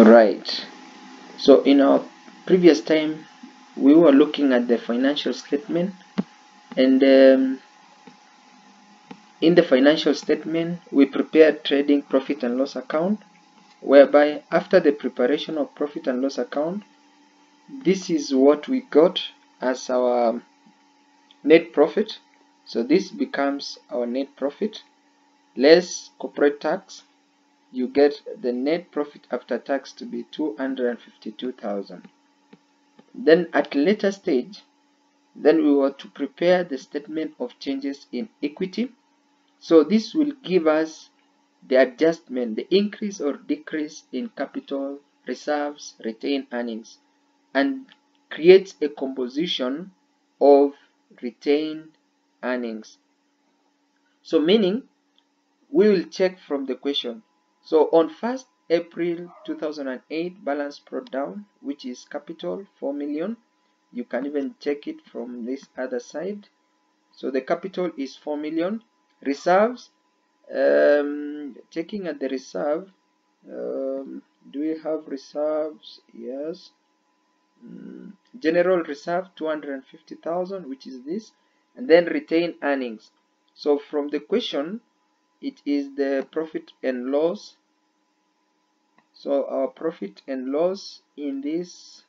Alright, so in our previous time we were looking at the financial statement, and in the financial statement we prepared trading profit and loss account, whereby after the preparation of profit and loss account, this is what we got as our net profit. So this becomes our net profit less corporate tax. You get the net profit after tax to be 252,000. Then at later stage, then we were to prepare the statement of changes in equity. So this will give us the adjustment, the increase or decrease in capital, reserves, retained earnings, and creates a composition of retained earnings. So meaning we will check from the question. So on 1st April 2008, balance brought down, which is capital 4 million. You can even check it from this other side. So the capital is 4 million. Reserves, checking at the reserve, do we have reserves? Yes. General reserve 250,000, which is this, and then retained earnings. So from the question, it is the profit and loss. So our profit and loss in this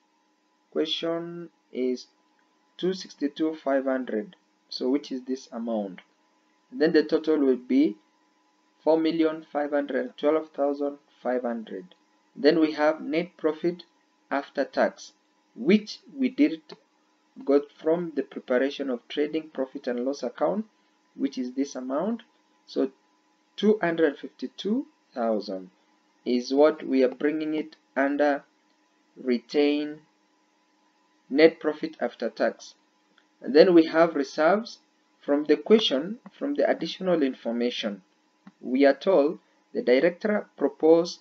question is 262,500, so which is this amount. And then the total will be 4,512,500. Then we have net profit after tax, which we did got from the preparation of trading profit and loss account, which is this amount. So 252,000 is what we are bringing it under retained net profit after tax. And then we have reserves. From the question, from the additional information, we are told the director proposed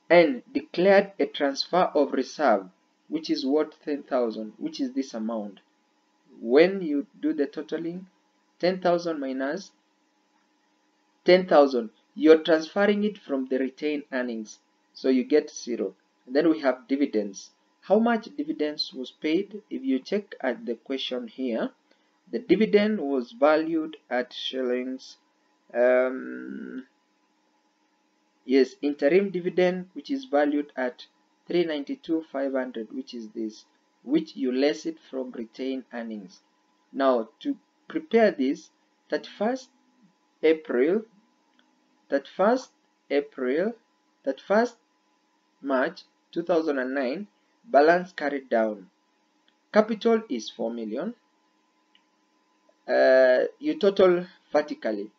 and declared a transfer of reserve which is worth 10,000, which is this amount. When you do the totaling, 10,000 minus 10,000, you're transferring it from the retained earnings, so you get 0. And then we have dividends. How much dividends was paid? If you check at the question here, the dividend was valued at shillings. Yes, interim dividend, which is valued at 392,500, which is this, which you less it from retained earnings. Now to prepare this, 31st March 2009, balance carried down. Capital is 4 million. You total vertically.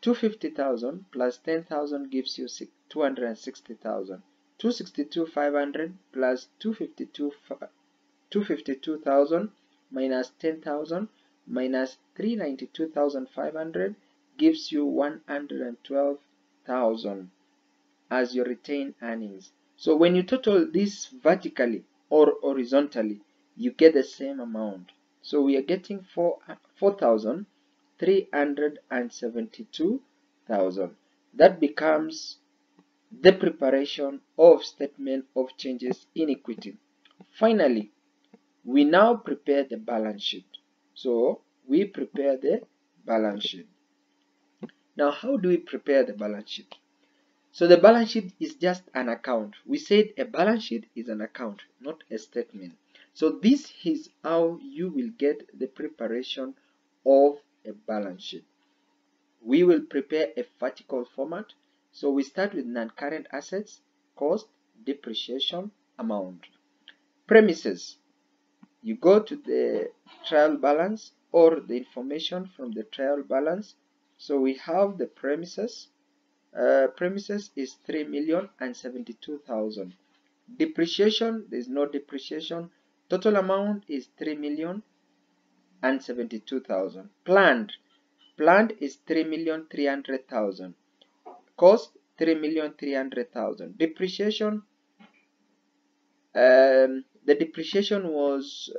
250,000 plus 10,000 gives you 260,000. 262,500 plus 252,000 minus 10,000 minus 392,500 gives you 112,000 as your retained earnings. So when you total this vertically or horizontally, you get the same amount. So we are getting 4,372,000. That becomes the preparation of statement of changes in equity. Finally, we now prepare the balance sheet. So we prepare the balance sheet. Now, how do we prepare the balance sheet? So the balance sheet is just an account. We said a balance sheet is an account, not a statement. So this is how you will get the preparation of a balance sheet. We will prepare a vertical format. So we start with non-current assets, cost, depreciation, amount. Premises. You go to the trial balance or the information from the trial balance. So we have the premises. Premises is 3,072,000. Depreciation, there is no depreciation. Total amount is 3,072,000. Planned is 3,300,000. Cost 3,300,000. Depreciation, the depreciation was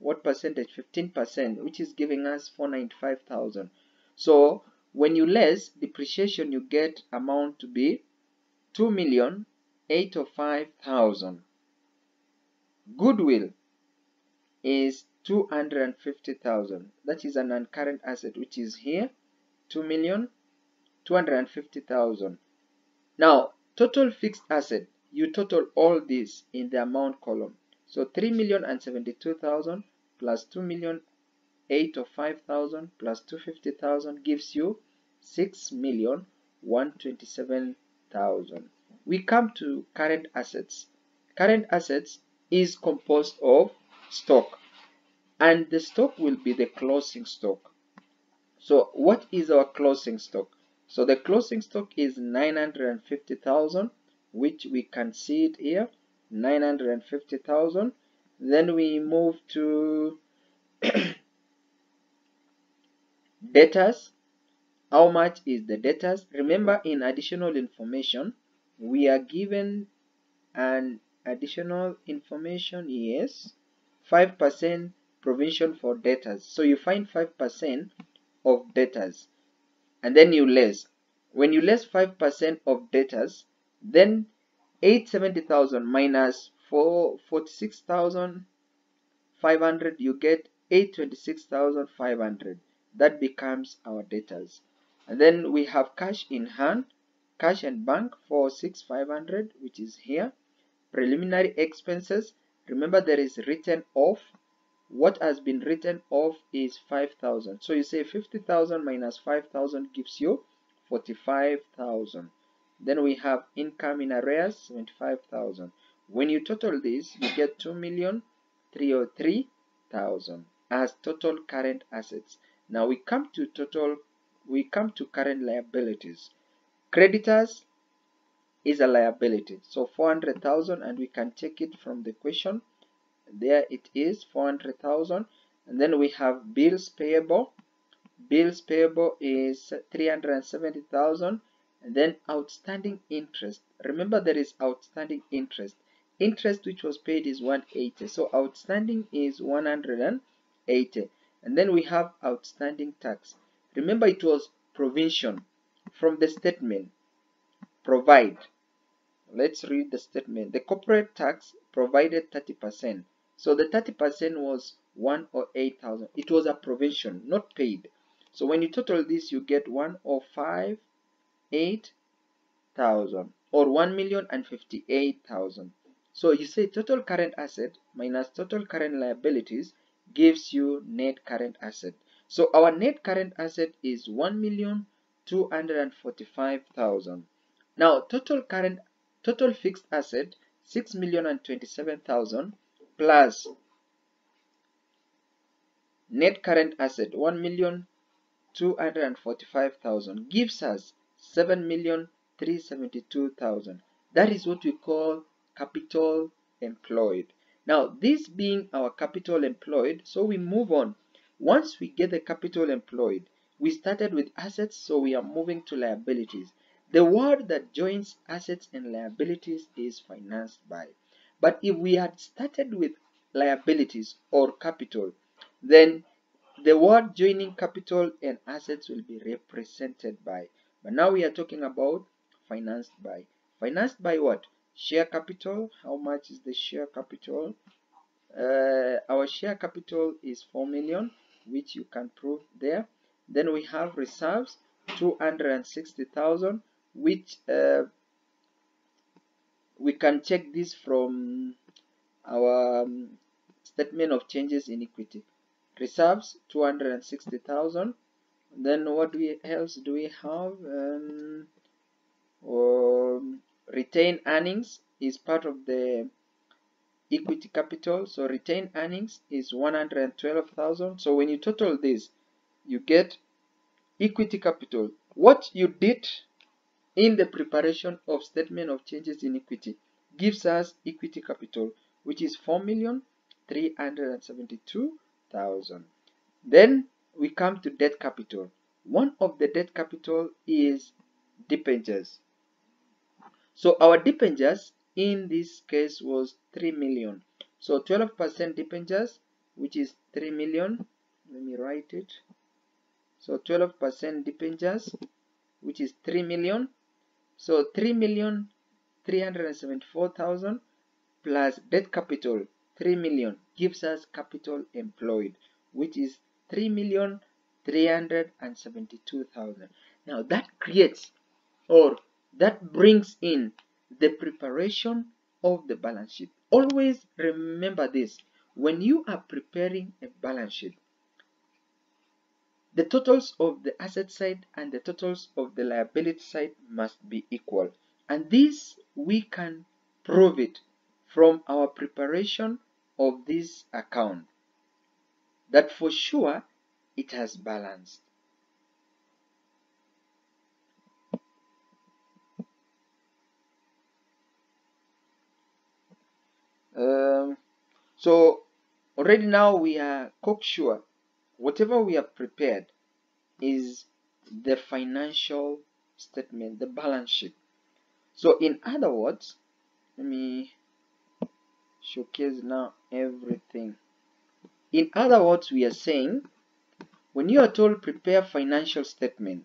what percentage? 15%, which is giving us 495,000. So When you less depreciation, you get amount to be 2,805,000. Goodwill is 250,000. That is an non-current asset, which is here, 2,250,000. Now, total fixed asset, you total all this in the amount column. So 3,072,000 plus 2,805,000 plus 250,000 gives you 6,127,000. We come to current assets. Current assets is composed of stock, and the stock will be the closing stock. So what is our closing stock? So the closing stock is 950,000, which we can see it here, 950,000. Then we move to debtors. How much is the debtors? Remember, in additional information, we are given an additional information, yes, 5% provision for debtors. So you find 5% of debtors, and then you less. When you less 5% of debtors, then 870,000 minus 46,500, you get 826,500. That becomes our debtors. And then we have cash in hand, cash and bank for 6,500, which is here. Preliminary expenses, remember there is written off. What has been written off is 5,000. So you say 50,000 minus 5,000 gives you 45,000. Then we have income in arrears, 75,000. When you total this, you get 2,303,000 as total current assets. Now we come to current liabilities. Creditors is a liability, so 400,000, and we can check it from the question. There it is, 400,000. And then we have bills payable. Bills payable is 370,000. And then outstanding interest. Remember, there is outstanding interest. Interest which was paid is 180. So outstanding is 180. And then we have outstanding tax. Remember, it was provision from the statement. Provide. Let's read the statement. The corporate tax provided 30%. So the 30% was 108,000. It was a provision, not paid. So when you total this, you get 105,800 or 1,058,000. So you say total current asset minus total current liabilities gives you net current asset. So our net current asset is 1,245,000. Now total fixed asset 6,027,000 plus net current asset 1,245,000 gives us 7,372,000. That is what we call capital employed. Now this being our capital employed, so we move on. Once we get the capital employed, we started with assets, so we are moving to liabilities. The word that joins assets and liabilities is financed by. But if we had started with liabilities or capital, then the word joining capital and assets will be represented by. But now we are talking about financed by. Financed by what? Share capital. How much is the share capital? Our share capital is 4 million, which you can prove there. Then we have reserves, 260,000, which we can check this from our statement of changes in equity. Reserves 260,000. Then what else do we have? Retained earnings is part of the equity capital, so retained earnings is 112,000. So when you total this, you get equity capital. What you did in the preparation of statement of changes in equity gives us equity capital, which is 4,372,000. Then we come to debt capital. One of the debt capital is debentures. So our debentures in this case was 3 million. So 12% debentures, which is 3 million. Let me write it. So So 12% debentures, which is 3 million. So 3,374,000 plus debt capital 3 million gives us capital employed, which is 3,372,000. Now that creates, or that brings in, the preparation of the balance sheet. Always remember this: when you are preparing a balance sheet, the totals of the asset side and the totals of the liability side must be equal. And this we can prove it from our preparation of this account, that for sure it has balanced. So already now we are cocksure whatever we have prepared is the financial statement, the balance sheet. So in other words, let me showcase now everything. In other words, we are saying, when you are told prepare financial statement,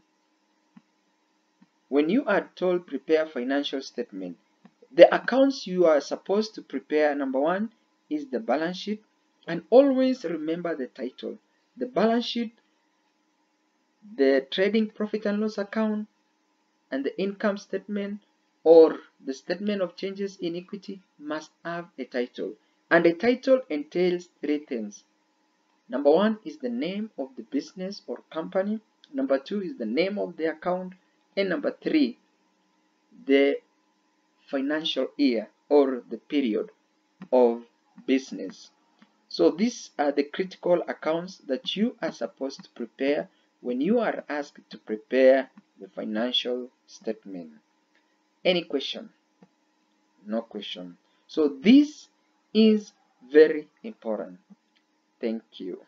the accounts you are supposed to prepare, number one, is the balance sheet. And always remember the title. The balance sheet, the trading profit and loss account, and the income statement or the statement of changes in equity must have a title. And a title entails three things. Number one is the name of the business or company. Number two is the name of the account. And number three, the financial year or the period of business. So these are the critical accounts that you are supposed to prepare when you are asked to prepare the financial statement. Any question? No question. So this is very important. Thank you.